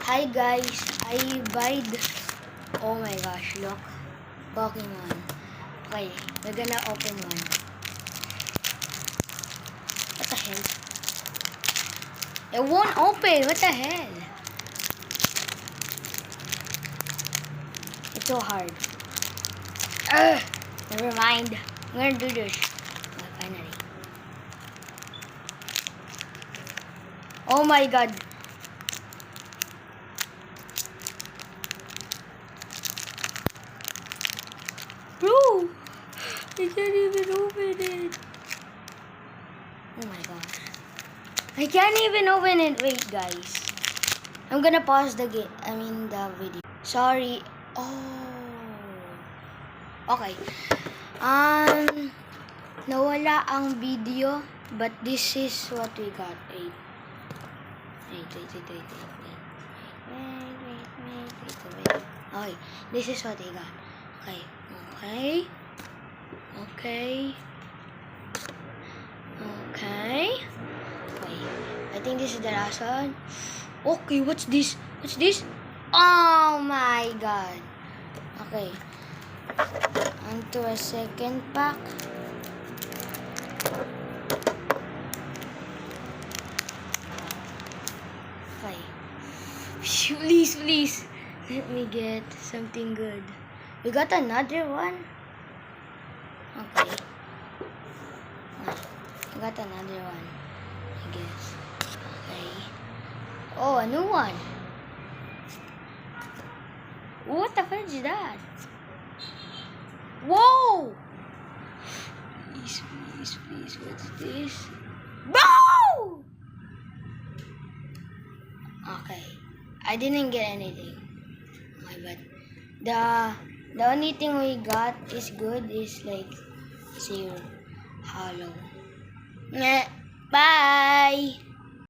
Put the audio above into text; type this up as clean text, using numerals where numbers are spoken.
Hi guys, I buyed. Oh my gosh, look. Pokemon. Okay, we're gonna open one. What the hell? It won't open. What the hell? It's so hard. Ugh, never mind. I'm gonna do this. Okay, finally. Oh my god. Bro, I can't even open it. Oh my gosh. I can't even open it. Wait, guys. I'm gonna pause the the video. Sorry. Oh. Okay. Nawala ang video, but this is what we got. Wait. Okay, this is what we got. Okay. I think this is the last one. Okay, what's this? Oh my god. Okay. Onto a second pack. Okay. Please. Let me get something good. We got another one. Okay. We got another one, I guess. Okay. Oh, a new one. What the fuck is that? Whoa! Please. What's this? Boom! Okay. I didn't get anything. Okay, but the only thing we got is good is like zero hollow. Bye!